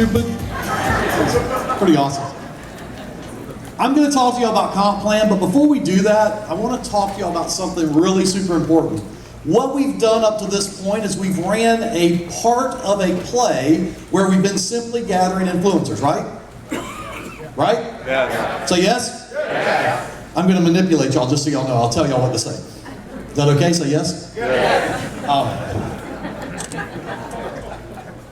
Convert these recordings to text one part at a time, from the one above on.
Stupid. Pretty awesome. I'm going to talk to you about comp plan, but before we do that, I want to talk to you about something really super important. What we've done up to this point is we've ran a part of a play where we've been simply gathering influencers, right? Right? Yes. Say yes? Yes. I'm going to manipulate y'all just so y'all know. I'll tell y'all what to say. Is that okay? Say yes? Yes.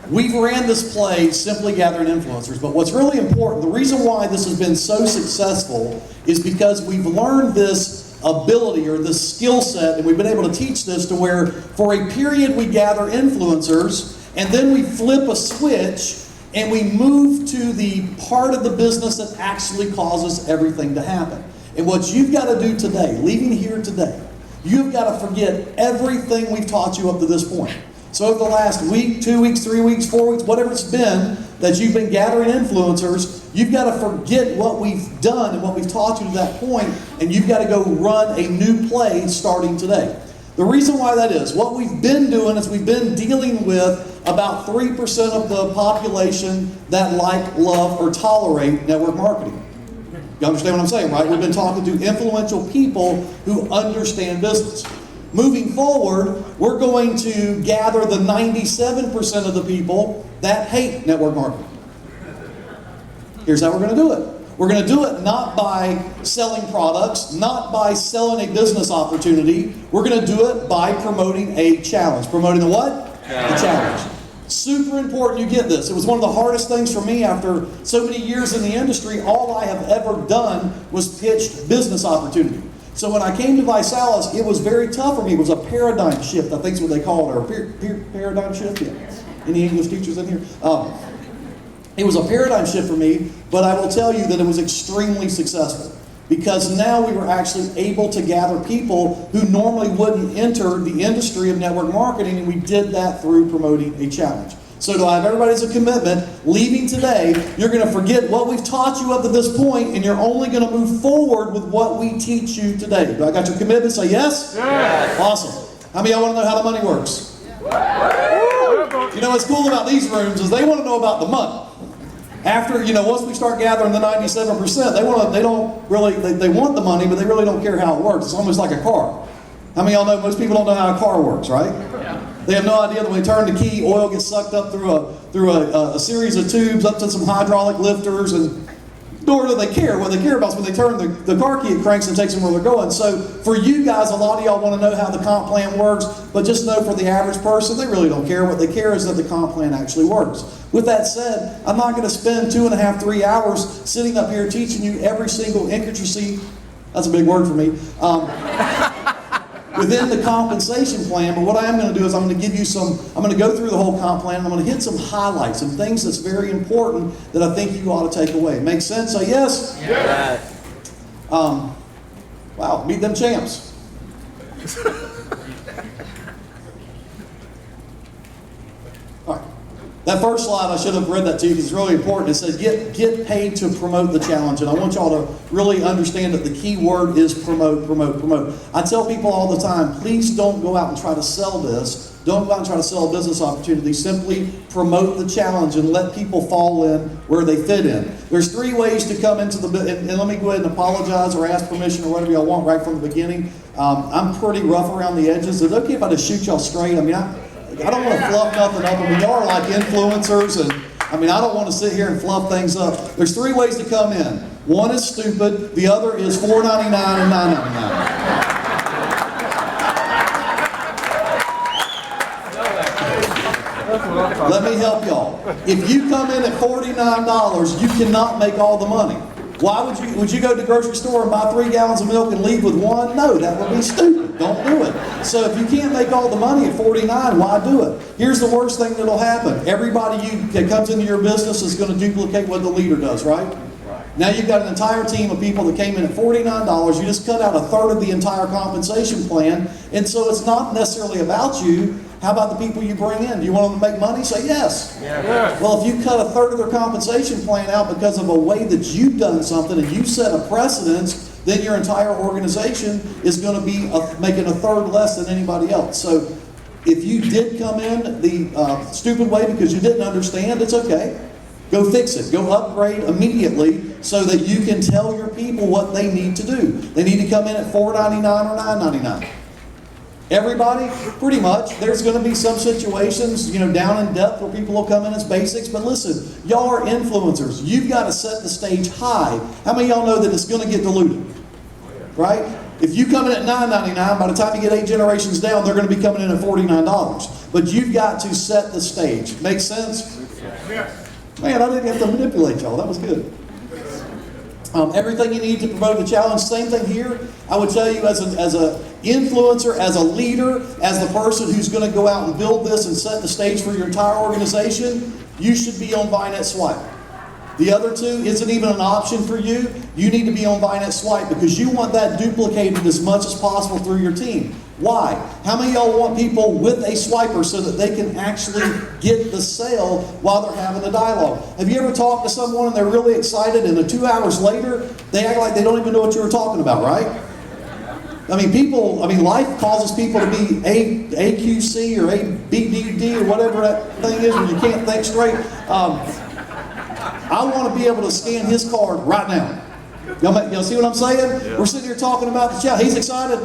We've ran this play simply gathering influencers, but what's really important, the reason why this has been so successful is because we've learned this ability or this skill set, and we've been able to teach this to where for a period we gather influencers, and then we flip a switch and we move to the part of the business that actually causes everything to happen. And what you've got to do today, leaving here today, you've got to forget everything we've taught you up to this point. So over the last week, 2 weeks, 3 weeks, 4 weeks, whatever it's been that you've been gathering influencers, you've got to forget what we've done and what we've taught you to that point, and you've got to go run a new play starting today. The reason why that is, what we've been doing is we've been dealing with about 3% of the population that like, love, or tolerate network marketing. You understand what I'm saying, right? We've been talking to influential people who understand business. Moving forward, we're going to gather the 97% of the people that hate network marketing. Here's how we're going to do it. We're going to do it not by selling products, not by selling a business opportunity. We're going to do it by promoting a challenge. Promoting the what? A challenge. Super important you get this. It was one of the hardest things for me after so many years in the industry. All I have ever done was pitched business opportunity. So when I came to ViSalus, it was very tough for me. It was a paradigm shift, I think is what they call it, or paradigm shift. Yeah. Any English teachers in here? It was a paradigm shift for me, but I will tell you that it was extremely successful because now we were actually able to gather people who normally wouldn't enter the industry of network marketing, and we did that through promoting a challenge. So do I have everybody as a commitment? Leaving today, you're going to forget what we've taught you up to this point, and you're only going to move forward with what we teach you today. Do I got your commitment? Say yes? Yes. Awesome. How many of y'all want to know how the money works? You know what's cool about these rooms is they want to know about the money. After, once we start gathering the 97%, they want the money, but they really don't care how it works. It's almost like a car. How many of y'all know most people don't know how a car works, right? Yeah. They have no idea that when they turn the key, oil gets sucked up through a series of tubes up to some hydraulic lifters, and nor do they care. What they care about is when they turn the car key, it cranks and takes them where they're going. So for you guys, a lot of y'all want to know how the comp plan works, but just know for the average person, they really don't care. What they care is that the comp plan actually works. With that said, I'm not going to spend 2.5, 3 hours sitting up here teaching you every single intricacy, that's a big word for me, within the compensation plan, but what I am going to do is I'm going to give you I'm going to go through the whole comp plan, and I'm going to hit some highlights, some things that's very important that I think you ought to take away. Make sense? Say yes? Yes. Wow, meet them champs. All right. That first slide, I should have read that to you because it's really important. It says get paid to promote the challenge. And I want y'all to really understand that the key word is promote, promote, promote. I tell people all the time, please don't go out and try to sell this. Don't go out and try to sell a business opportunity. Simply promote the challenge and let people fall in where they fit in. There's 3 ways to come into and let me go ahead and apologize or ask permission or whatever y'all want right from the beginning. I'm pretty rough around the edges. Is it okay if I just shoot y'all straight? I mean, I don't want to fluff nothing up. I mean, y'all are like influencers, and I don't want to sit here and fluff things up. There's 3 ways to come in. One is stupid, the other is $4.99 and $9.99. Let me help y'all. If you come in at $49, you cannot make all the money. Why would you go to the grocery store and buy 3 gallons of milk and leave with 1? No, that would be stupid. Don't do it. So if you can't make all the money at 49, why do it? Here's the worst thing that'll happen. Everybody that comes into your business is going to duplicate what the leader does, right? Now you've got an entire team of people that came in at $49. You just cut out 1/3 of the entire compensation plan. And so it's not necessarily about you. How about the people you bring in? Do you want them to make money? Say yes. Yes. Well, if you cut 1/3 of their compensation plan out because of a way that you've done something and you set a precedence, then your entire organization is going to be making 1/3 less than anybody else. So if you did come in the stupid way because you didn't understand, it's okay. Go fix it. Go upgrade immediately so that you can tell your people what they need to do. They need to come in at $4.99 or $9.99. Everybody, pretty much. There's going to be some situations, down in depth where people will come in as basics. But listen, y'all are influencers. You've got to set the stage high. How many of y'all know that it's going to get diluted? Right? If you come in at $9.99, by the time you get 8 generations down, they're going to be coming in at $49. But you've got to set the stage. Make sense? Yes. Man, I didn't have to manipulate y'all. That was good. Everything you need to promote the challenge. Same thing here. I would tell you as a influencer, as a leader, as the person who's going to go out and build this and set the stage for your entire organization, you should be on Vinet Swipe. The other two isn't even an option for you. You need to be on Vinet Swipe because you want that duplicated as much as possible through your team. Why? How many of y'all want people with a swiper so that they can actually get the sale while they're having the dialogue? Have you ever talked to someone and they're really excited and then 2 hours later, they act like they don't even know what you were talking about, right? Life causes people to be AQC or ABDD or whatever that thing is when you can't think straight. I want to be able to scan his card right now. Y'all see what I'm saying? Yeah. We're sitting here talking about the challenge. He's excited.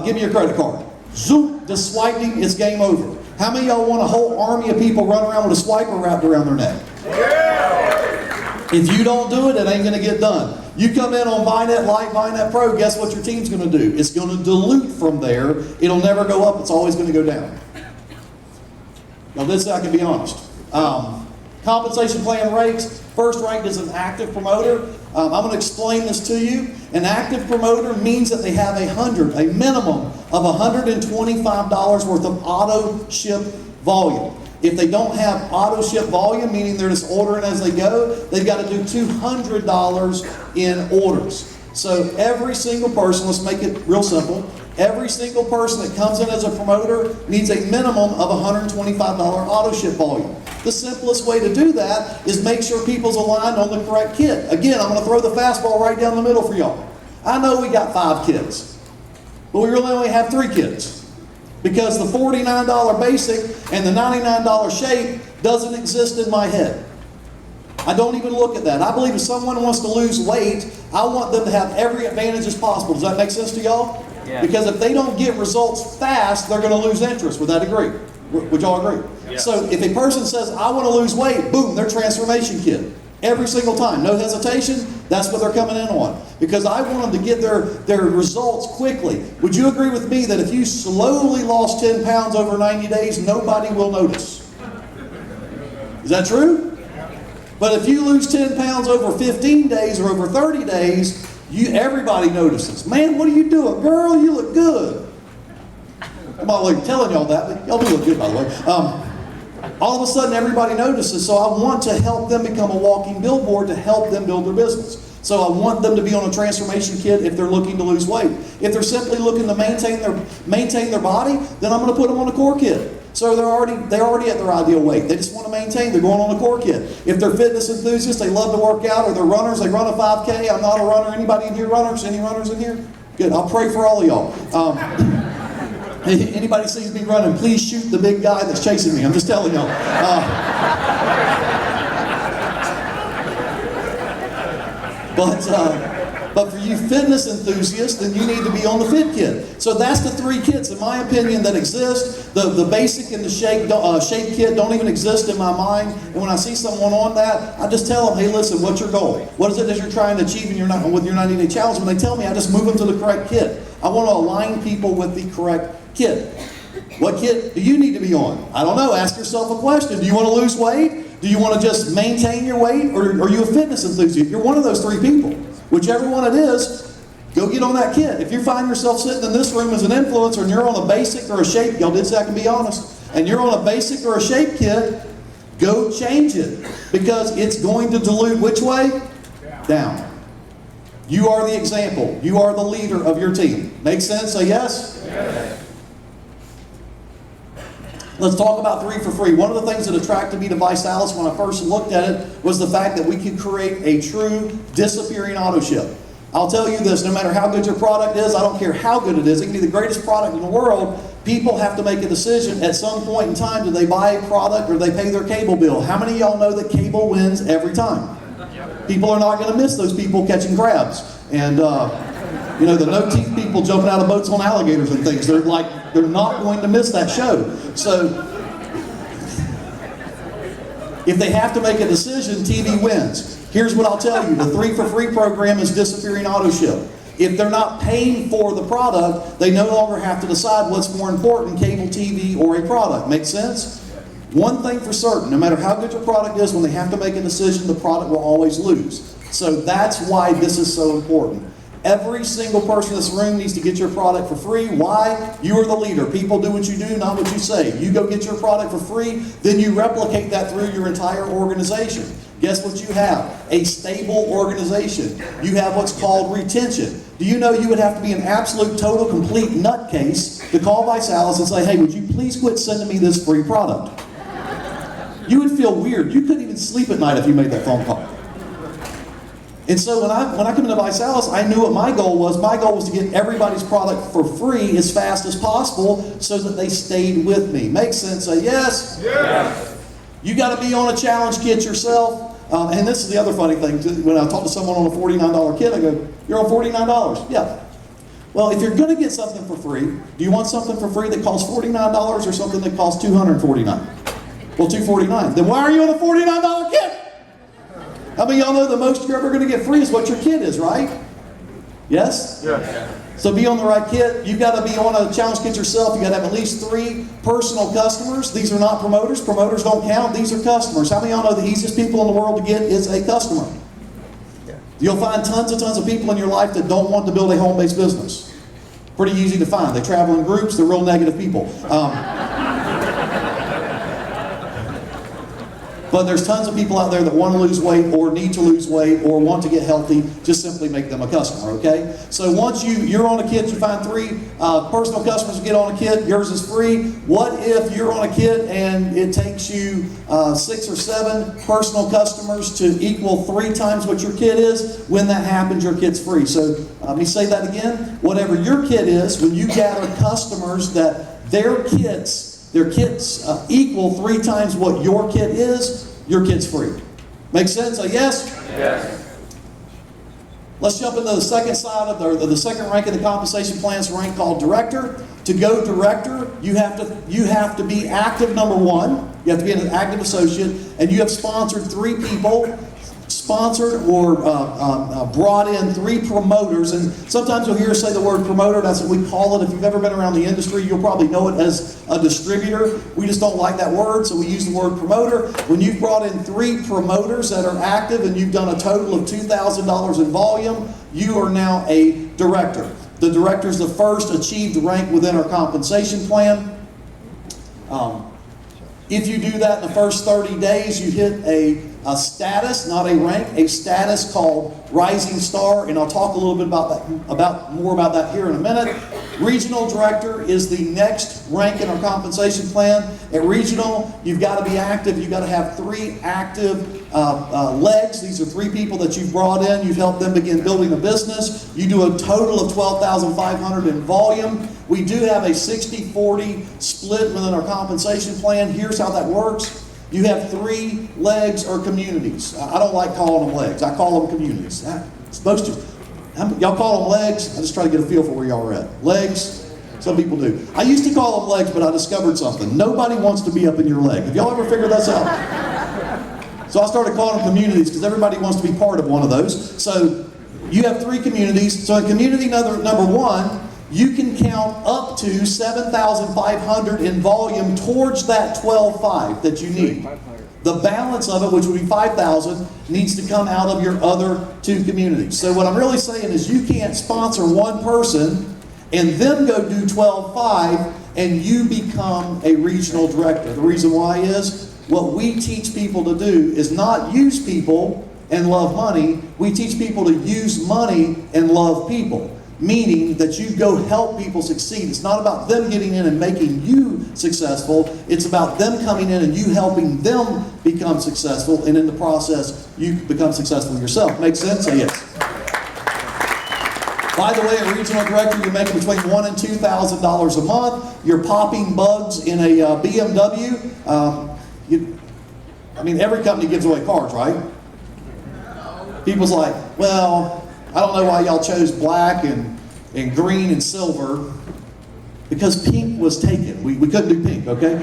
Give me your credit card. Zoom, just swiping, it's game over. How many of y'all want a whole army of people run around with a swiper wrapped around their neck? Yeah. If you don't do it, it ain't going to get done. You come in on Vinet Lite, Vinet Pro, guess what your team's going to do? It's going to dilute from there. It'll never go up. It's always going to go down. Now, this I can be honest. Compensation plan rates. First ranked is an active promoter. I'm going to explain this to you. An active promoter means that they have a minimum of $125 worth of auto ship volume. If they don't have auto ship volume, meaning they're just ordering as they go, they've got to do $200 in orders. So every single person, let's make it real simple, every single person that comes in as a promoter needs a minimum of $125 auto ship volume. The simplest way to do that is make sure people's aligned on the correct kit. Again, I'm going to throw the fastball right down the middle for y'all. I know we got 5 kids, but we really only have 3 kids. Because the $49 basic and the $99 shape doesn't exist in my head. I don't even look at that. I believe if someone wants to lose weight, I want them to have every advantage as possible. Does that make sense to y'all? Yeah. Because if they don't get results fast, they're going to lose interest. Would that agree? Would y'all agree? Yeah. So if a person says, I want to lose weight, boom, their transformation kit. Every single time. No hesitation. That's what they're coming in on. Because I want them to get their results quickly. Would you agree with me that if you slowly lost 10 pounds over 90 days, nobody will notice? Is that true? But if you lose 10 pounds over 15 days or over 30 days, everybody notices. Man, what are you doing? Girl, you look good. I'm not telling y'all that, but y'all do look good, by the way. All of a sudden, everybody notices, so I want to help them become a walking billboard to help them build their business. So I want them to be on a transformation kit if they're looking to lose weight. If they're simply looking to maintain their body, then I'm going to put them on a core kit. So they're already at their ideal weight. They just want to maintain. They're going on a core kit. If they're fitness enthusiasts, they love to work out, or they're runners, they run a 5K. I'm not a runner. Anybody in here runners? Any runners in here? Good. I'll pray for all of y'all. Anybody sees me running, please shoot the big guy that's chasing me. I'm just telling y'all. But for you fitness enthusiasts, then you need to be on the fit kit. So that's the 3 kits, in my opinion, that exist. The basic and the shape kit don't even exist in my mind. And when I see someone on that, I just tell them, hey, listen, what's your goal? What is it that you're trying to achieve with your 90-day challenge? When they tell me, I just move them to the correct kit. I want to align people with the correct kit. What kit do you need to be on? I don't know. Ask yourself a question. Do you want to lose weight? Do you want to just maintain your weight? Or are you a fitness enthusiast? You're one of those 3 people. Whichever one it is, go get on that kit. If you find yourself sitting in this room as an influencer and you're on a basic or a shape, y'all did say I can be honest, and you're on a basic or a shape kit, go change it. Because it's going to dilute which way? Down. You are the example. You are the leader of your team. Make sense? Say yes? Yes. Let's talk about 3 for free. One of the things that attracted me to ViSalus when I first looked at it was the fact that we could create a true disappearing auto ship. I'll tell you this, no matter how good your product is, I don't care how good it is, it can be the greatest product in the world, People have to make a decision at some point in time. Do they buy a product or they pay their cable bill? How many of y'all know that cable wins every time? People are not going to miss those people catching crabs. And, you know, the no-teeth people jumping out of boats on alligators and things. They're not going to miss that show. So, if they have to make a decision, TV wins. Here's what I'll tell you. The 3 for Free program is disappearing auto ship. If they're not paying for the product, they no longer have to decide what's more important, cable TV or a product. Make sense? One thing for certain, no matter how good your product is, when they have to make a decision, the product will always lose. So that's why this is so important. Every single person in this room needs to get your product for free. Why? You are the leader. People do what you do, not what you say. You go get your product for free, then you replicate that through your entire organization. Guess what you have? A stable organization. You have what's called retention. Do you know you would have to be an absolute, total, complete nutcase to call ViSalus and say, hey, would you please quit sending me this free product? You would feel weird. You couldn't even sleep at night if you made that phone call. And so when I come into ViSalus, I knew what my goal was. My goal was to get everybody's product for free as fast as possible so that they stayed with me. Make sense? Say yes? Yes. You got to be on a challenge kit yourself. And this is the other funny thing. When I talk to someone on a $49 kit, I go, you're on $49? Yeah. Well, if you're going to get something for free, do you want something for free that costs $49 or something that costs $249? Well, $249. Then why are you on a $49 kit? How many of y'all know the most you're ever going to get free is what your kit is, right? Yes? Yes. So be on the right kit. You've got to be on a challenge kit yourself. You've got to have at least 3 personal customers. These are not promoters. Promoters don't count. These are customers. How many of y'all know the easiest people in the world to get is a customer? You'll find tons of people in your life that don't want to build a home-based business. Pretty easy to find. They travel in groups. They're real negative people. But there's tons of people out there that want to lose weight or need to lose weight or want to get healthy. Just simply make them a customer, okay? So once you're on a kit, you find 3 personal customers to get on a kit, yours is free. What if you're on a kit and it takes you 6 or 7 personal customers to equal 3 times what your kit is? When that happens, your kit's free. So let me say that again. Whatever your kit is, when you gather customers that their kits equal 3 times what your kit is, your kit's free. Make sense? A yes? Yes. Let's jump into the second side of the second rank of the compensation plan's rank called director. To go director, you have to be active, number 1. You have to be an active associate, and you have sponsored 3 people. Sponsored or brought in 3 promoters, and sometimes you'll hear us say the word promoter. That's what we call it. If you've ever been around the industry, you'll probably know it as a distributor. We just don't like that word, so we use the word promoter. When you've brought in 3 promoters that are active and you've done a total of $2,000 in volume, you are now a director. The director is the first achieved rank within our compensation plan. If you do that in the first 30 days, you hit a status, not a rank, a status called Rising Star, and I'll talk a little bit more about that here in a minute. Regional Director is the next rank in our compensation plan. At Regional, you've got to be active. You've got to have 3 active legs. These are 3 people that you've brought in. You've helped them begin building a business. You do a total of $12,500 in volume. We do have a 60-40 split within our compensation plan. Here's how that works. You have 3 legs or communities. I don't like calling them legs. I call them communities. It's supposed to. Y'all call them legs? I just try to get a feel for where y'all are at. Legs, some people do. I used to call them legs, but I discovered something. Nobody wants to be up in your leg. Have y'all ever figured this out? So I started calling them communities because everybody wants to be part of one of those. So you have 3 communities. So in community number 1, you can count up to 7,500 in volume towards that 12,500 that you need. The balance of it, which would be 5,000, needs to come out of your other 2 communities. So what I'm really saying is you can't sponsor one person and then go do 12,500 and you become a regional director. The reason why is what we teach people to do is not use people and love money. We teach people to use money and love people. Meaning that you go help people succeed. It's not about them getting in and making you successful. It's about them coming in and you helping them become successful, and in the process, you become successful yourself. Make sense? Say yes. By the way, a regional director, you're making between $1,000 and $2,000 a month. You're popping bugs in a BMW. I mean, every company gives away cars, right? People's like, well, I don't know why y'all chose black and green and silver, because pink was taken. We couldn't do pink, okay?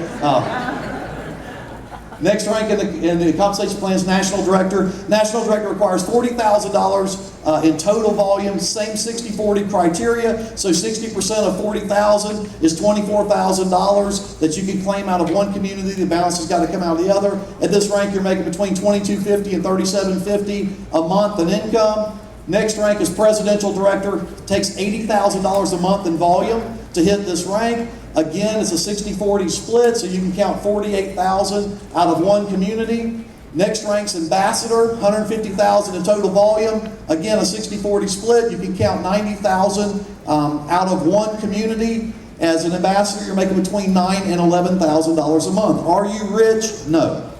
Next rank in the compensation plan is national director. National director requires $40,000 in total volume, same 60-40 criteria. So 60% of $40,000 is $24,000 that you can claim out of one community. The balance has got to come out of the other. At this rank, you're making between $22.50 and $37.50 a month in income. Next rank is presidential director. Takes $80,000 a month in volume to hit this rank. Again, it's a 60-40 split, so you can count $48,000 out of one community. Next rank's ambassador, $150,000 in total volume. Again, a 60-40 split. You can count $90,000 out of one community. As an ambassador, you're making between $9,000 and $11,000 a month. Are you rich? No.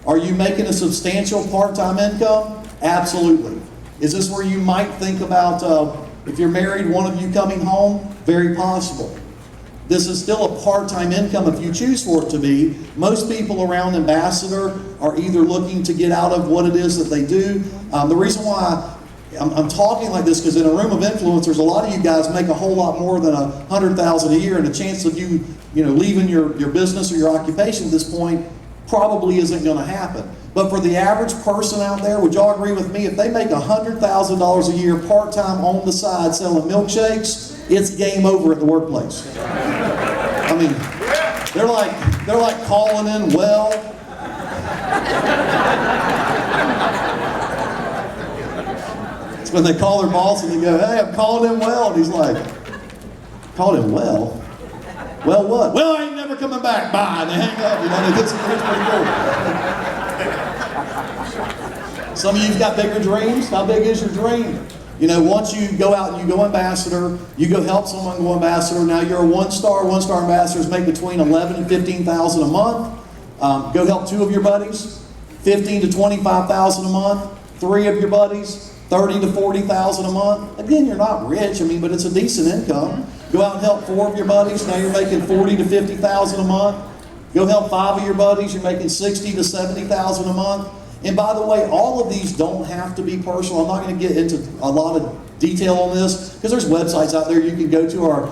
Are you making a substantial part-time income? Absolutely. Is this where you might think about, if you're married, one of you coming home? Very possible. This is still a part-time income if you choose for it to be. Most people around Ambassador are either looking to get out of what it is that they do. The reason why I'm talking like this, because in a room of influencers, a lot of you guys make a whole lot more than $100,000 a year, and the chance of you leaving your business or your occupation at this point probably isn't going to happen. But for the average person out there, would y'all agree with me? If they make $100,000 a year part-time on the side selling milkshakes, it's game over at the workplace. I mean, they're like calling in well. It's when they call their boss and they go, hey, I'm calling in well. And he's like, called him well? Well what? Well, I ain't never coming back. Bye. And they hang up. It's pretty cool. Some of you've got bigger dreams. How big is your dream? Once you go out and you go ambassador, you go help someone go ambassador. Now you're a one-star ambassadors make between $11,000 and $15,000 a month. Go help 2 of your buddies, $15,000 to $25,000 a month. 3 of your buddies, $30,000 to $40,000 a month. Again, you're not rich, but it's a decent income. Go out and help 4 of your buddies. Now you're making $40,000 to $50,000 a month. Go help 5 of your buddies. You're making $60,000 to $70,000 a month. And by the way, all of these don't have to be personal. I'm not going to get into a lot of detail on this, because there's websites out there you can go to. Our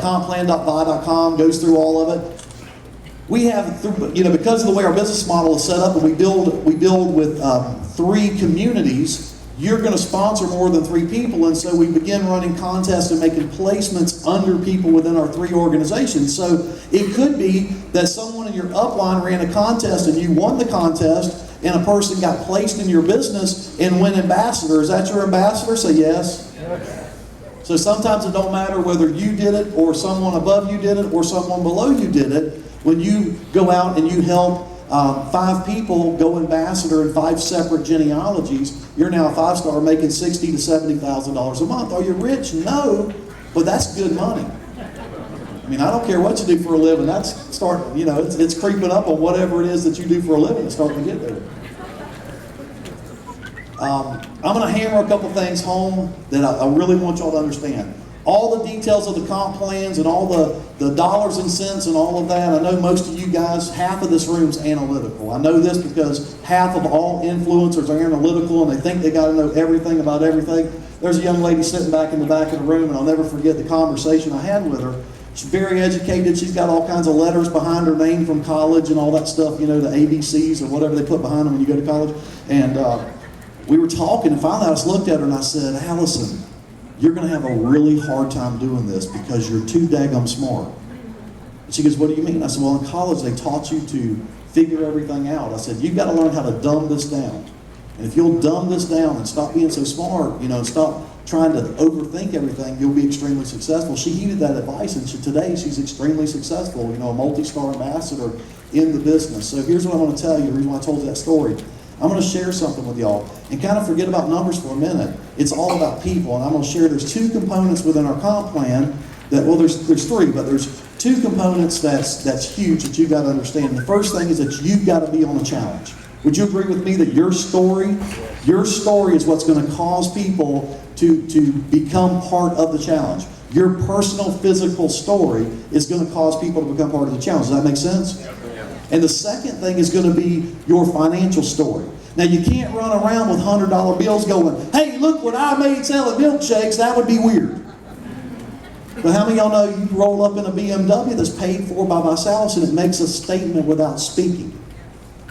compplan.vi.com goes through all of it. We have, because of the way our business model is set up, and we build with 3 communities. You're going to sponsor more than 3 people, and so we begin running contests and making placements under people within our 3 organizations. So it could be that someone in your upline ran a contest and you won the contest, and a person got placed in your business and went ambassador. Is that your ambassador? Say yes. So sometimes it don't matter whether you did it or someone above you did it or someone below you did it. When you go out and you help 5 people go ambassador in 5 separate genealogies, you're now a 5-star making $60,000 to $70,000 a month. Are you rich? No, but that's good money. I don't care what you do for a living. It's creeping up on whatever it is that you do for a living. It's starting to get there. I'm going to hammer a couple things home that I really want y'all to understand. All the details of the comp plans and all the dollars and cents and all of that, I know most of you guys, half of this room's analytical. I know this because half of all influencers are analytical and they think they got to know everything about everything. There's a young lady sitting back in the back of the room, and I'll never forget the conversation I had with her. She's very educated. She's got all kinds of letters behind her name from college and all that stuff, the ABCs or whatever they put behind them when you go to college. And we were talking, and finally I just looked at her and I said, Allison, you're going to have a really hard time doing this because you're too daggum smart. And she goes, what do you mean? I said, well, in college they taught you to figure everything out. I said, you've got to learn how to dumb this down. And if you'll dumb this down and stop being so smart, and stop trying to overthink everything, you'll be extremely successful. She heeded that advice, and today she's extremely successful, a multi-star ambassador in the business. So here's what I want to tell you, the reason why I told you that story. I'm going to share something with y'all, and kind of forget about numbers for a minute. It's all about people, and I'm going to share, there's 2 components within our comp plan that, well, there's 3, but there's 2 components that's huge that you've got to understand. The first thing is that you've got to be on a challenge. Would you agree with me that your story is what's going to cause people to become part of the challenge? Your personal physical story is going to cause people to become part of the challenge. Does that make sense? And the second thing is going to be your financial story. Now, you can't run around with $100 bills going, hey, look what I made selling milkshakes. That would be weird. But how many of y'all know you roll up in a BMW that's paid for by ViSalus and it makes a statement without speaking?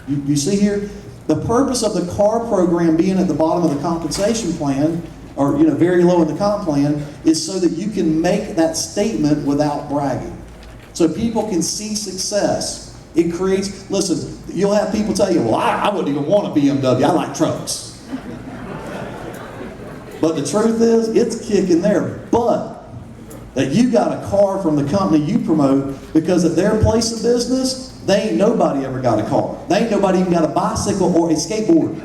You see here? The purpose of the car program being at the bottom of the compensation plan, or very low in the comp plan, is so that you can make that statement without bragging. So people can see success. It creates, listen, you'll have people tell you, well, I wouldn't even want a BMW, I like trucks. But the truth is, it's kicking there. But that you got a car from the company you promote, because at their place of business, they ain't nobody ever got a car. They ain't nobody even got a bicycle or a skateboard.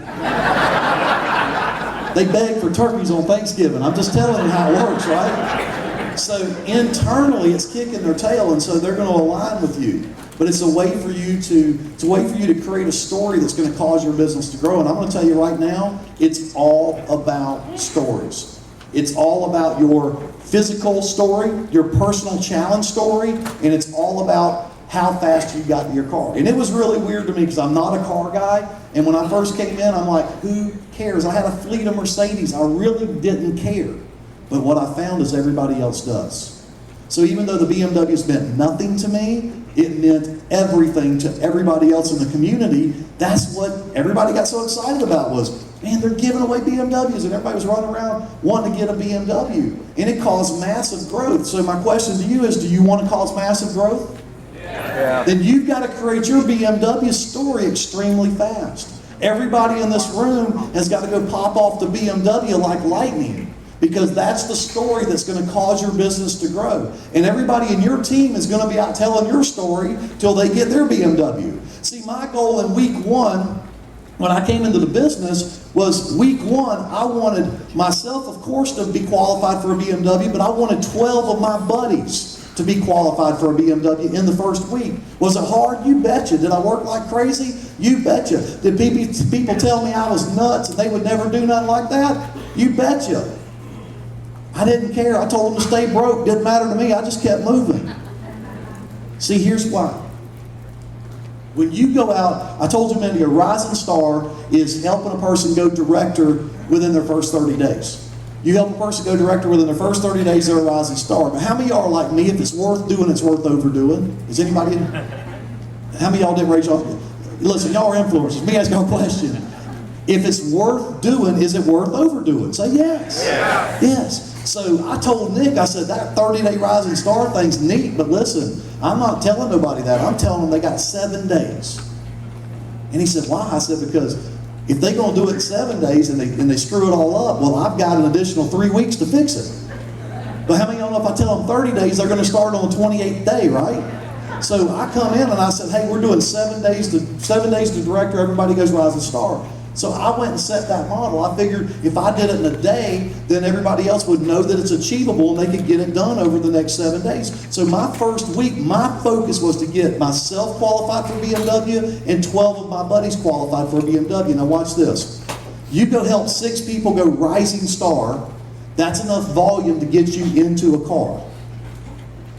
They beg for turkeys on Thanksgiving. I'm just telling you how it works, right? So internally, it's kicking their tail, and so they're going to align with you. But it's a way for you to create a story that's going to cause your business to grow. And I'm going to tell you right now, it's all about stories. It's all about your physical story, your personal challenge story, and it's all about how fast you got to your car. And it was really weird to me because I'm not a car guy. And when I first came in, I'm like, who cares? I had a fleet of Mercedes. I really didn't care. But what I found is everybody else does. So even though the BMWs meant nothing to me, it meant everything to everybody else in the community. That's what everybody got so excited about was, man, they're giving away BMWs, and everybody was running around wanting to get a BMW. And it caused massive growth. So my question to you is, do you want to cause massive growth? Yeah. Then you've got to create your BMW story extremely fast. Everybody in this room has got to go pop off the BMW like lightning, because that's the story that's going to cause your business to grow. And everybody in your team is going to be out telling your story till they get their BMW. See, my goal in week one, when I came into the business, was week one, I wanted myself, of course, to be qualified for a BMW, but I wanted 12 of my buddies to be qualified for a BMW in the first week. Was it hard? You betcha. Did I work like crazy? You betcha. Did people tell me I was nuts and they would never do nothing like that? You betcha. I didn't care. I told them to stay broke. Didn't matter to me. I just kept moving. See, here's why. When you go out, I told you, Mindy, a rising star is helping a person go director within their first 30 days. You help a person go director within their first 30 days, they're a rising star. But how many of y'all are like me? If it's worth doing, it's worth overdoing? Is anybody? How many of y'all didn't raise your hand? Listen, y'all are influencers. Let me ask y'all a question. If it's worth doing, is it worth overdoing? Say yes. Yeah. Yes. So I told Nick, I said, that 30-day rising star thing's neat, but listen, I'm not telling nobody that. I'm telling them they got 7 days. And he said, why? I said, because if they're going to do it in 7 days and they screw it all up, well, I've got an additional 3 weeks to fix it. But how many of y'all know if I tell them 30 days, they're going to start on the 28th day, right? So I come in and I said, hey, we're doing 7 days to director, everybody goes rising star. So I went and set that model. I figured if I did it in a day, then everybody else would know that it's achievable and they could get it done over the next 7 days. So my first week, my focus was to get myself qualified for BMW and 12 of my buddies qualified for a BMW. Now watch this. You go help 6 people go rising star, that's enough volume to get you into a car.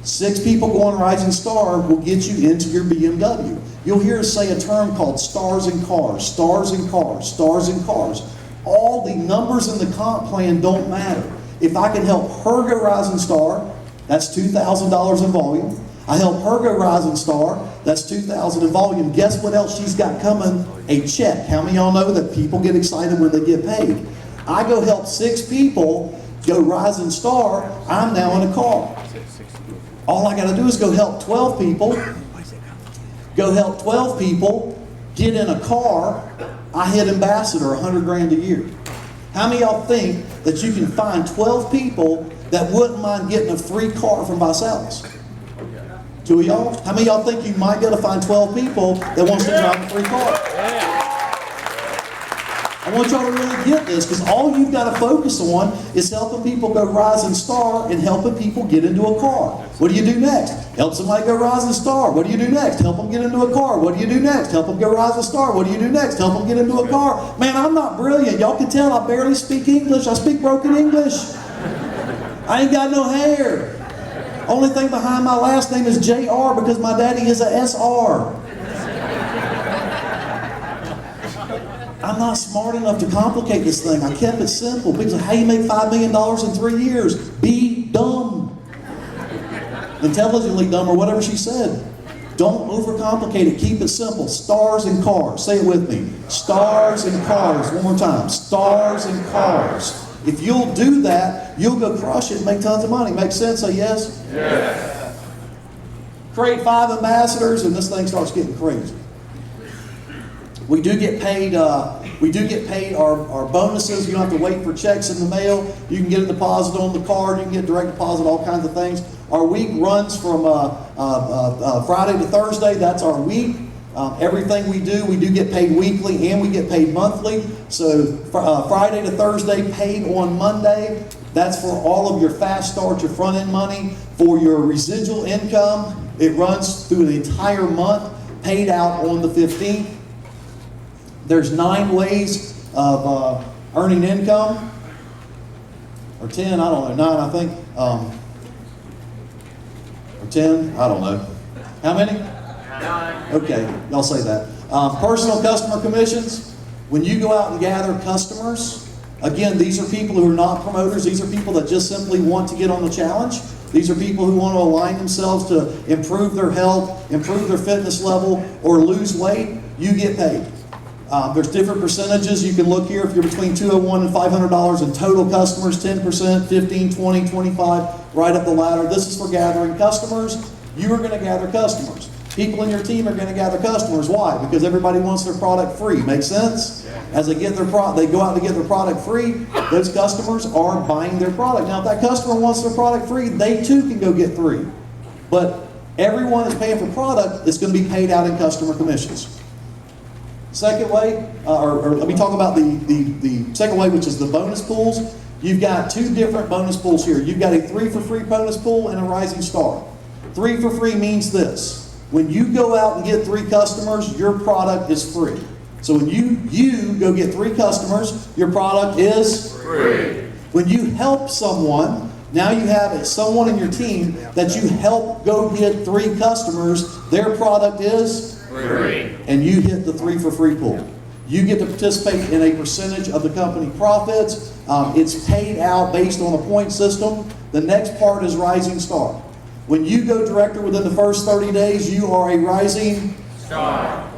6 people going rising star will get you into your BMW. You'll hear us say a term called stars in cars, stars in cars, stars in cars. All the numbers in the comp plan don't matter. If I can help her go rising star, that's $2,000 in volume. I help her go rising star, that's $2,000 in volume. Guess what else she's got coming? A check. How many of y'all know that people get excited when they get paid? I go help 6 people go rising star, I'm now in a car. All I got to do is go help 12 people. Go help 12 people get in a car. I hit ambassador, 100 grand a year. How many of y'all think that you can find 12 people that wouldn't mind getting a free car from ViSalus? 2 of y'all? How many of y'all think you might be able to find 12 people that wants to drive a free car? I want y'all to really get this, because all you've got to focus on is helping people go rising star and helping people get into a car. What do you do next? Help somebody go rising star. What do you do next? Help them get into a car. What do you do next? Help them go rising star. What do you do next? Help them get into a car. Man, I'm not brilliant. Y'all can tell I barely speak English. I speak broken English. I ain't got no hair. Only thing behind my last name is JR because my daddy is a SR. I'm not smart enough to complicate this thing. I kept it simple. People say, how do you make $5 million in 3 years? Be dumb. Intelligently dumb, or whatever she said. Don't overcomplicate it. Keep it simple. Stars and cars. Say it with me. Stars and cars. One more time. Stars and cars. If you'll do that, you'll go crush it and make tons of money. Make sense? Say yes? Yes. Create 5 ambassadors, and this thing starts getting crazy. We do get paid. Our bonuses. You don't have to wait for checks in the mail. You can get a deposit on the card. You can get direct deposit. All kinds of things. Our week runs from Friday to Thursday. That's our week. Everything we do get paid weekly and we get paid monthly. So Friday to Thursday, paid on Monday. That's for all of your fast start, your front end money. For your residual income, it runs through the entire month, paid out on the 15th. There's 9 ways of earning income, or 10, I don't know, 9 I think, or 10, I don't know. How many? 9. Okay, y'all say that. Personal customer commissions. When you go out and gather customers, again, these are people who are not promoters. These are people that just simply want to get on the challenge. These are people who want to align themselves to improve their health, improve their fitness level, or lose weight. You get paid. There's different percentages. You can look here if you're between $201 and $500 in total customers, 10%, 15, 20, 25, right up the ladder. This is for gathering customers. You are going to gather customers. People in your team are going to gather customers. Why? Because everybody wants their product free. Make sense? As they get their they go out to get their product free, those customers are buying their product. Now, if that customer wants their product free, they too can go get 3. But everyone that's paying for product is going to be paid out in customer commissions. Second way, or let me talk about the second way, which is the bonus pools. You've got 2 different bonus pools here. You've got a 3 for free bonus pool and a rising star. 3 for free means this. When you go out and get 3 customers, your product is free. So when you go get 3 customers, your product is Free. When you help someone, now you have someone in your team that you help go get 3 customers, their product is Free. And you hit the 3 for free pool. You get to participate in a percentage of the company profits. It's paid out based on a point system. The next part is rising star. When you go director within the first 30 days, you are a rising Star.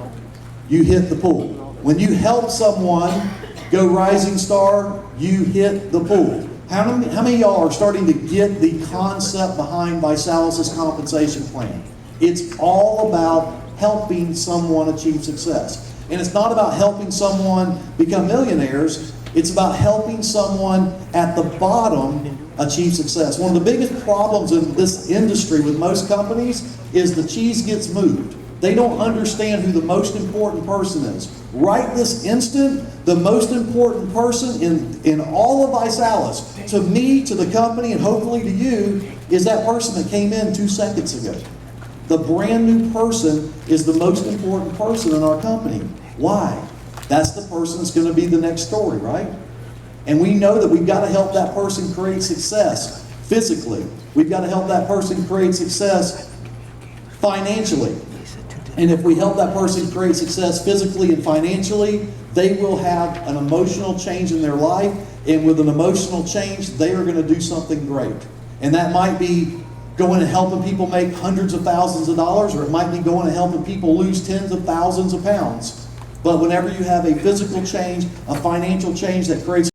You hit the pool. When you help someone go rising star, you hit the pool. How many of y'all are starting to get the concept behind ViSalus' compensation plan? It's all about helping someone achieve success. And it's not about helping someone become millionaires. It's about helping someone at the bottom achieve success. One of the biggest problems in this industry with most companies is the cheese gets moved. They don't understand who the most important person is. Right this instant, the most important person in all of ViSalus, to me, to the company, and hopefully to you, is that person that came in 2 seconds ago. The brand new person is the most important person in our company. Why? That's the person that's going to be the next story, right? And we know that we've got to help that person create success physically. We've got to help that person create success financially. And if we help that person create success physically and financially, they will have an emotional change in their life. And with an emotional change, they are going to do something great. And that might be going and helping people make hundreds of thousands of dollars, or it might be going and helping people lose tens of thousands of pounds. But whenever you have a physical change, a financial change that creates